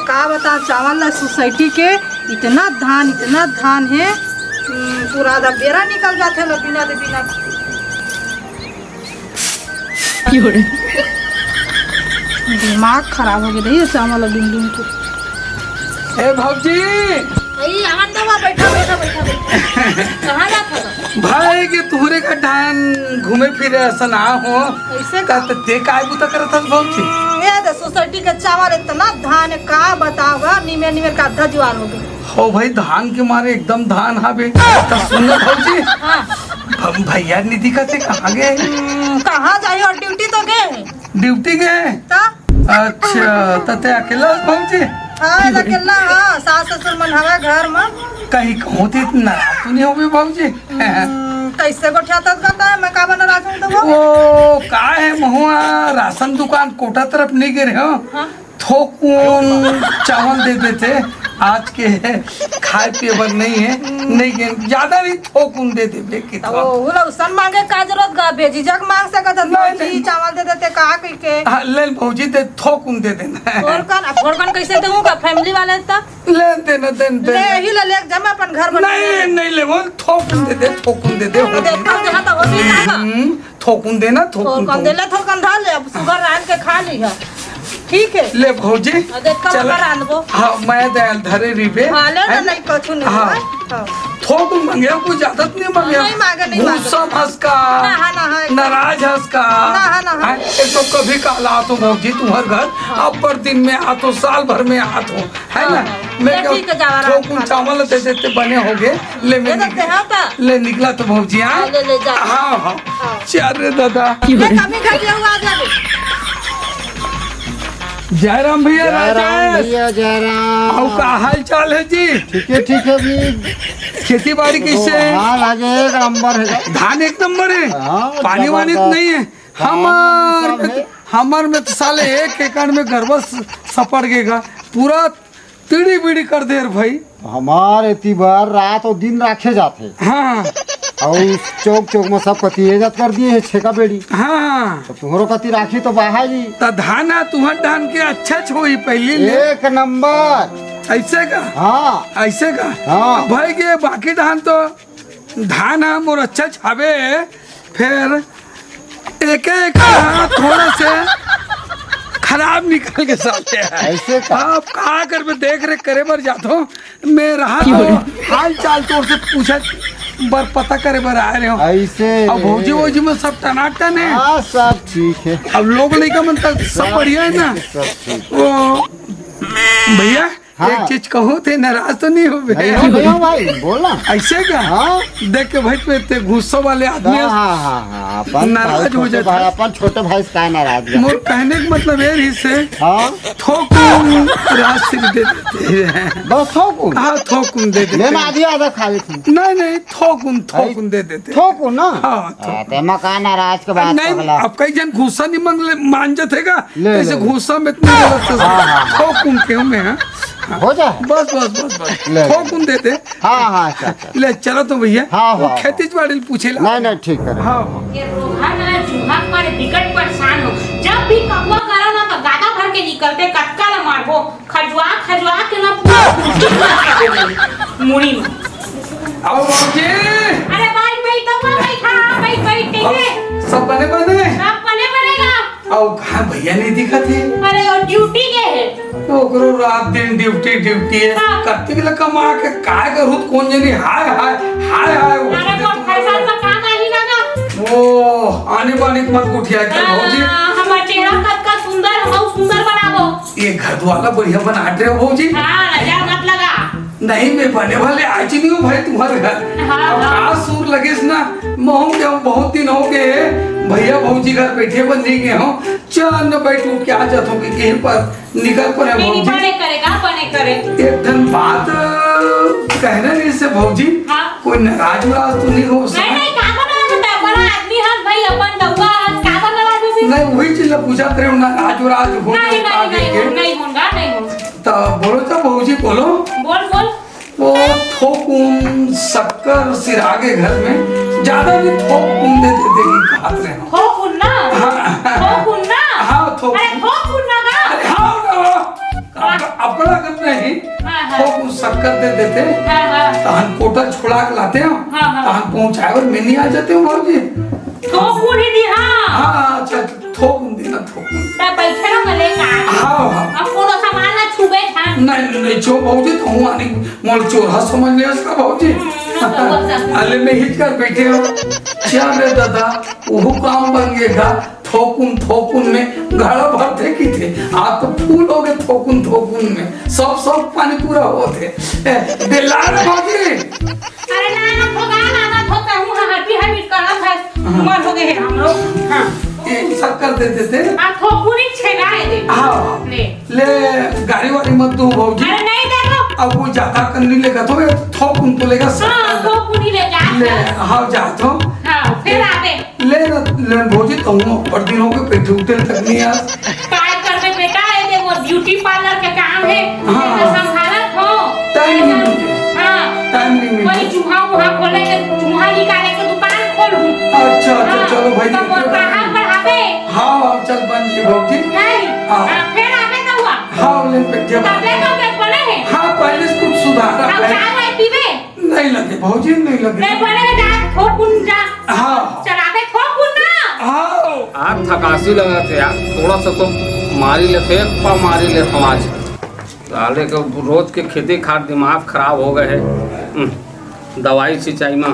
का बता चावल ला सोसाइटी के इतना धान है पूरा दा बेरा निकल जाते ला बिना दे बिना दिमाग खराब हो गया चावल डिम डिम के। ए भौजी बैठा कहाँ जाता भाई कि तुहरे का धान घूमे फिरे ऐसा ना हो ऐसे का ते काय बुता करत हस भौजी? ये दे सोसाइटी के चावल इतना धान है का बताओगा निमे का आधा जुआर हो गया। हो भाई धान के मारे एकदम धान हावे त सुन भौजी हम भैया निधि का से कहाँ गए? कहाँ जाए और ड्यूटी तो गए ड्यूटी गए। ता अच्छा तते अकेला भौजी? हाँ अकेला हाँ सास ससुर मन हवा घर में कहीं कहूँ थी नाराज तो नहीं हो गई भौजी? कैसे गोठियाता कहता है मैं का बना राजू तो वो का है महुआ राशन दुकान कोटा तरफ नहीं गिरे हो हाँ? थोकून चावल दे देते आज के खाए पिए नहीं है नहीं के ज्यादा नहीं थोकून दे दे के तो वो लौसन मांगे का जरूरत गा भेजी जग मांग सकत है चावल दे देते का कह के हाँ ले भौजी दे थोकून दे देना फोरकन कैसे दूंगा फैमिली वाले तक ले देना ले ही ले जमा अपन घर बना नहीं ले वो थोकून दे दे थोकून दे दे थोकून देना थोकून दे ले थोकन धा ले अब सुगर रान के खा ली है ठीक है ले भौजी चल हाँ मैं दयाल धरे रिबे हाँ ले ना नहीं कछु नहीं हाँ थोक मांगे कुछ ज्यादा नहीं मांगे नहीं मांगे नहीं मांगे गुस्सा हंसका नाराज हंसका एक तो कभी काला तो भौजी तुम्हारे घर अब पर दिन में आ तो साल भर में आ तो है ना मैं थोक चावल दे देते बने हो गए ले निकला तो भौजी हाँ हाँ चल दादा जयराम भैया जयराम का हाल चाल है जी? ठीक है भी खेती बाड़ी कैसे है? आगे एक नंबर है धान एक नंबर है पानी वानी तो नहीं है हमार में तो साले 1 एकड़ में गरबा सपड़ गएगा पूरा तीड़ी बीड़ी कर दे भाई हमारे बार रात और दिन राखे जाते हाँ और चौक में सब कती इज्जत कर दिए है छेका बेड़ी हाँ तो तुम्हारो कती राखी तो बाहा जी तो धान तुम्हार धान के अच्छा छोई पहली एक नंबर ऐसे का हाँ ऐसे का हाँ भाई के बाकी धान तो धान हम और अच्छा छावे फिर एक थोड़ा से खराब निकल के साथे ऐसे आप कहा कर मैं देख रेख करे बर जाता हूँ मैं रहा तो हाल चाल तोड़ से पूछा बर पता करे बर आ रहे हो ऐसे अब भौजी वोजी में सब टनाटन है सब ठीक है अब लोग नहीं का मन सब बढ़िया है ना वो भैया एक चीज कहो थे नाराज तो नहीं हो भाई बोला ऐसे क्या देख के भाई पे गुस्सा वाले आदमी नाराज हो जाता है अपन छोटे भाई का नाराज मोर कहने का मतलब ये हिस्से थोकुन राशि दे देते हैं बस थोकुन हाँ थोकुन दे देते लेना आधी आधा खा लेते नहीं थोकुन दे देते थोकुन ना हाँ ते मकान नाराज के बात नहीं अब कई जन गुस्सा नहीं मान जाते का ऐसे गुस्सा में इतना गलत थोकुन क्यों में हो जाए बस थोकुन देते हाँ ले चलो तो भैया खेती बाड़ी पूछे नहीं ठीक है हाँ परेशान हो जब भी कबवा करो ना तो गादा भर के निकलते कटका ला मारबो खजवा के ना पूरा मुड़ी में आओ बाबूजी अरे भाई तो भाई ठीक है सब बने बनेगा आओ कहाँ भैया नहीं दिखा थे अरे और ड्यूटी के है ओकरो रात दिन ड्यूटी है कत्ती के कमा के काय करू कौन जनी हाय अरे मोर फैसल में काम आही ना ओ आने बाने मत उठिया के भौजी हमर चेहरा कतका सुंदर बनाबो ये घर वाला बढ़िया बना रहे हो भौजी हां नजर मत लगा नहीं मैं बने वाले आज नहीं हूँ भाई तुम्हारे घर अब खास सूर लगे ना महू के बहुत दिन हो गए भैया भौजी घर बैठे बन नहीं गए हो चल न बैठू क्या जात हो कि कहीं पर निकल पर है भौजी बने करे एक दिन बात कहना नहीं से भौजी कोई नाराज तो नहीं हो नहीं का बना बड़ा आदमी है भाई अपन दउआ का बना नहीं वही चीज पूछा करे नाराज हो नहीं होगा तो बोलो तो भौजी बोलो बोल वो थोकुन शक्कर सिरागे घर में ज्यादा भी थोकुन दे देगी हाथ में थोकुन ना हाँ थोकुन अरे थोकुन ना अरे हाँ अपना देते तहन कोटा छोड़ा के लाते हो तहन पहुंचाए और मिलनी आ जाते हो भौजी। थोकुन ही दी हाँ अच्छा थोकुन देना थोकुन। तब पैसे ना मिलेगा। हाँ अब कोनो सामान ना छुबे था। नहीं नहीं जो भौजी तो हूँ आने मोल चोर समझ ले उसका भौजी। अले में हिट कर बैठे हो क्या रे दादा वो काम बन गया थोकुन थोकुन में घड़ा भरते की थे आप तो फूल हो गए थोकुन थोकुन में सब पानी पूरा होते दिलार भौजी। अरे ना थोका थोका हूँ हड्डी हड्डी करत है मर हो गए हम लोग। हाँ सब कर देते थे आप थोकुन ही छेड़ाए दे। हाँ ले गाड़ी वाली मत दो भौजी। अरे नहीं देखो अब वो ज्यादा करने लेगा तो थोकुन तो लेगा हाँ थोकुन ही ले जा ले हाँ जा तो हाँ फिर आते ले भौजी तो हूँ और दिन हो गए पेट उठे तक नहीं यार काय करबे बेटा ये देखो ब्यूटी पार्लर के काम है हाँ। तो संभालत हो टाइम नहीं मिलते हाँ टाइम नहीं मिलते वही चूहा वहाँ खोले के चूहा निकाले के दुकान खोल दूँ। अच्छा चलो भाई तो वो ग्राहक बढ़ावे हाँ चल बन जी भौजी नहीं फिर आवे तो हुआ हाँ ले बैठे तबले तो के बने हैं हाँ पहले से कुछ सुधारा अब है चाय वाय पीवे नहीं लगे भौजी नहीं लगे नहीं बने जा थोकुन जा हाँ चलावे थोकुन ना हाँ यार थकासी लगा थे यार थोड़ा सा तो मारी लेते एक पाव मारी लेते आज साले के रोज के खेती खाद दिमाग खराब हो गए है दवाई सिंचाई में।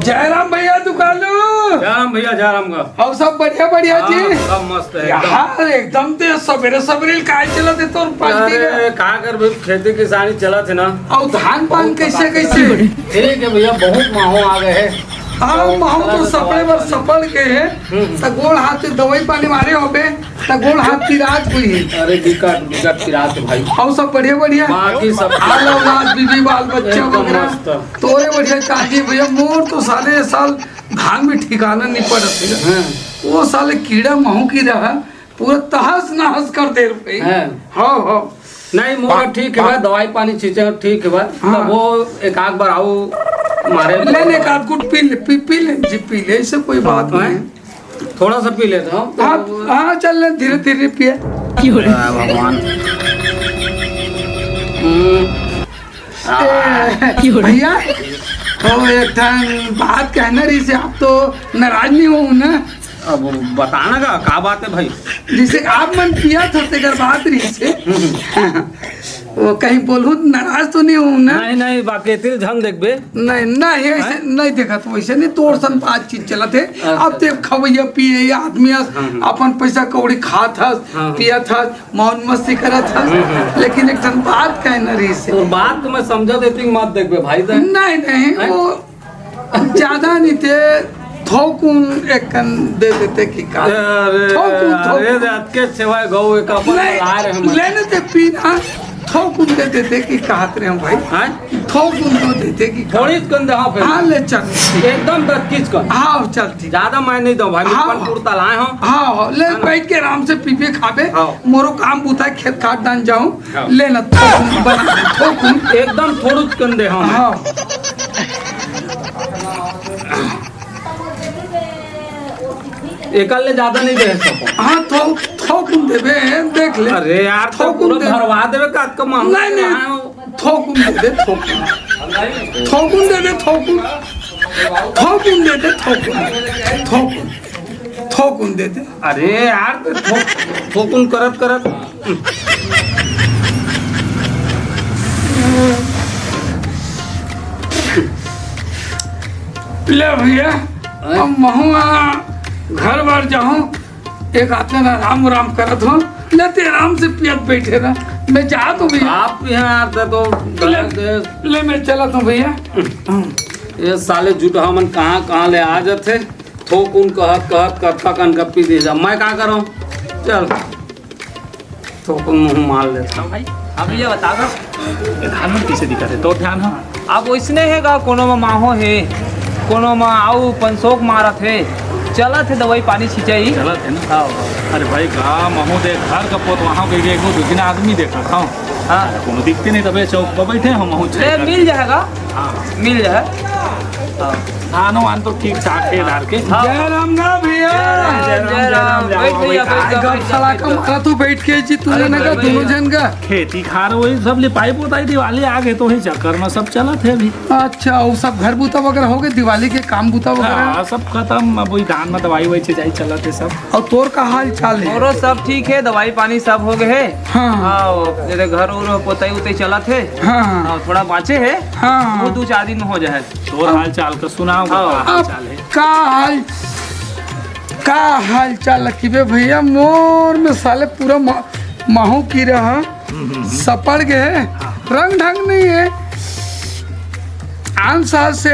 जयराम भैया दुकानू जयराम भैया जयराम का और सब बढ़िया बढ़िया जी सब मस्त है यार एकदम ते सवेरे सवेरे काय चला थे तो पार्टी अरे का कर भाई खेती किसानी चला थे ना और धान पान कैसे कैसे ठीक है भैया बहुत माहो आ गए है। हाँ माहू तो सपड़े पर सपड़ के है त गोड़ हाथ से दवाई पानी मारे होबे त गोड़ हाथ की रात हुई है। अरे दिक्कत पिरात भाई और सब बढ़िया बढ़िया बाकी सब हाल औलाद बीवी बाल बच्चे एकदम वगैरह मस्त। तोरे बढ़िया चाची भैया मोर तो साले साल धान में ठिकाना नहीं पड़ती वो साले कीड़ा महू की रहा पूरा तहस नहस कर दे रुपये। हाँ हाँ नहीं मोर ठीक है भाई दवाई पानी छींचे ठीक है भाई हाँ। वो एक आध बार आओ मारे लेने का गुट पी ले जी पी ले इससे कोई बात नहीं। थोड़ा सा पी लेता हूँ हाँ हाँ चल ले धीरे धीरे पिए भगवान भैया तो एक बात कहना रही से आप तो नाराज नहीं हो ना। अब बताना का बात है भाई जिसे आप मन पिया था तेकर बात रही से वो कहीं बोलूं नाराज तो नहीं हूँ ना। नहीं बाकी तिल झंग देखबे नहीं ऐसे नहीं देखा तो वैसे नहीं तोड़ सन बातचीत चला थे अब ते खवैया पिए आदमी अपन पैसा कौड़ी खात हस पिया था मौज मस्ती करत हस लेकिन एक ठन बात कहना रही से और बात तो मैं समझा देती मत देखबे भाई नहीं वो ज्यादा नहीं थे थोकुन एक कन दे देते की का थोकुन के सिवाय गौ एक अपन ला रहे हैं लेने ते पीना थोकुन दे देते की कहत रहे हम भाई थोकुन दो देते की थोड़ी कन दे फिर हाँ ले चल एकदम 10 कन हाँ चलती ज्यादा मैं नहीं दूं भाई हाँ। अपन कुर्ता लाए हो हाँ ले बैठ के आराम से पीपे खाबे मोरो काम बुता खेत खाद डान जाऊं हाँ। लेना थोकुन बना थोकुन एकदम थोड़ी कन दे हम हाँ एकल ले ज्यादा नहीं दे सको हाँ थोकुन देबे देख ले अरे यार थोकुन दे भरवा देवे का का मांग नहीं थोकुन दे दे थोकुन दे दे थोकुन दे दे थोकुन दे दे। अरे यार थोकुन करत ले भैया अब महुआ घर बार जाऊं एक आते ना आराम आराम करत हो लेते आराम से पियत बैठे ना मैं जा तो भैया आप यहाँ आते तो ले मैं चला तो भैया ये साले झूठा मन कहाँ ले आ जाते थोकुन कहत कत्ता कन गप्पी दे जा मैं क्या करूँ चल थोकुन मुँह मार लेता भाई अब ये बता दो धान में कैसे दिक्कत है तो ध्यान हाँ अब वैसने है गा कोनो में माहो है कोनो में आऊ पंसोक मारत है चलत है दवाई पानी छिंचाई चलत है ना। हाँ अरे भाई का महू देख घर का पोत वहाँ गई एक दो दिन आदमी देखा खाओ हाँ कोनो दिखते नहीं तबे चौक पर बैठे हम महू मिल जाएगा हाँ मिल जाए धान वान तो ठीक ठाक है डाल के। जय राम ना भैया। जय राम। बैठ भैया, बैठ जा, बैठ जा, साला बैठ का जा। मारा तू बैठ के जी तूने ना का दोनों जन का। खेती खार वही सब लिपाई पोताई दिवाली आ गए तो वही चक्कर में सब चला थे अभी। अच्छा वो सब घर बूता वगैरह हो गए, दिवाली के काम बूता वगैरह। हाँ, सब खत्म। अब वही धान में दवाई वही चाहिए चला थे सब। और तोर का हाल चाल है? औरो सब ठीक है, दवाई पानी सब हो गए है। हाँ। हाँ, जैसे घर उर पोताई उताई चला थे। हाँ हाँ, थोड़ा बाँचे है। हाँ। वो 2-4 दिन में हो जाए। तोर हाल चाल का सुनाओ, हाल अब चाल है। का हाल चाल रखिबे भैया, मोर में साले पूरा महू की रहा सपड़ गए, रंग ढंग नहीं है। आन साल से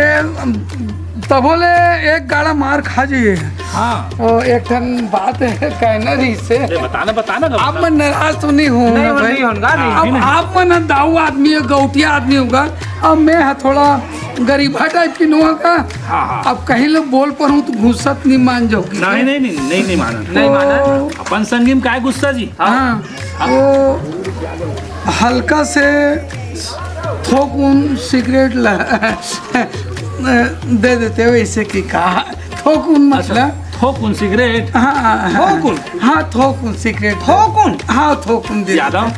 तबोले एक गाड़ा मार खा जाइए। हाँ, और एक ठन बात है कहना रही से, बताना आप मैं नाराज तो नहीं हूँ नहीं भाई। नहीं होगा, नहीं। अब आप मन दाऊ आदमी है, गौटिया आदमी होगा। अब मैं है थोड़ा गरीबा टाइप की नुआ का। हाँ। अब कहीं लोग बोल पर हूँ तो घुसत नहीं मान जाओगी। नहीं माना। नहीं माना। अपन संगी में काय गुस्सा जी। हाँ वो हल्का से थोक उन सिगरेट दे देते वैसे की कहा थोक उन मतलब थोकुन सिगरेट। हाँ थोकुन? हाँ थोकुन सिगरेट थोकुन? हाँ थोकुन दे यादव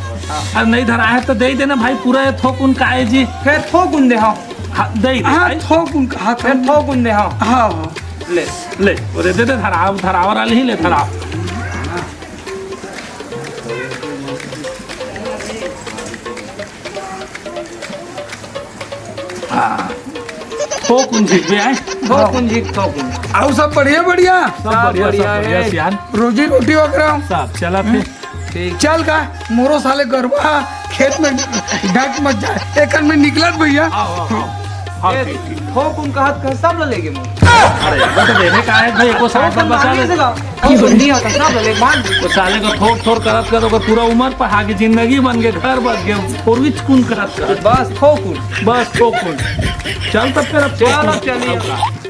अरे नहीं धरा है तो दे ही देना भाई, पूरा ये थोकुन का है जी। फिर थोकुन दे। हाँ, हाँ, दे ही दे हाँ भाई। थोकुन हाँ फिर थोकुन दे। हाँ, हाँ हाँ ले। ले वो दे दे धरावर वाले ही ले धराव। थोकुन ठीक भी आए। थोकुन जी, थोकुन। और सब बढ़िया बढ़िया सब बढ़िया है। सियान। रोजी रोटी वगैरह सब चला थे। ठीक। चल का मोरो साले गरबा खेत में ढक मत जाए एक में निकलत भैया। हाँ, ये ठीक, ठीक। थोकुन कहत कह सब ले लेगे मुँह। अरे यार, तो देने का है भाई, एको साथ में बचा ले। नहीं होता, सब ले लेगे मान। वो साले का थोक करत कर ओकर पूरा उम्र पर आगे जिंदगी बन गए, घर बन गए, पूर्वी चुन करत कर। बस थोकुन। बस थोकुन। चल तब फिर अब चलो चलिए।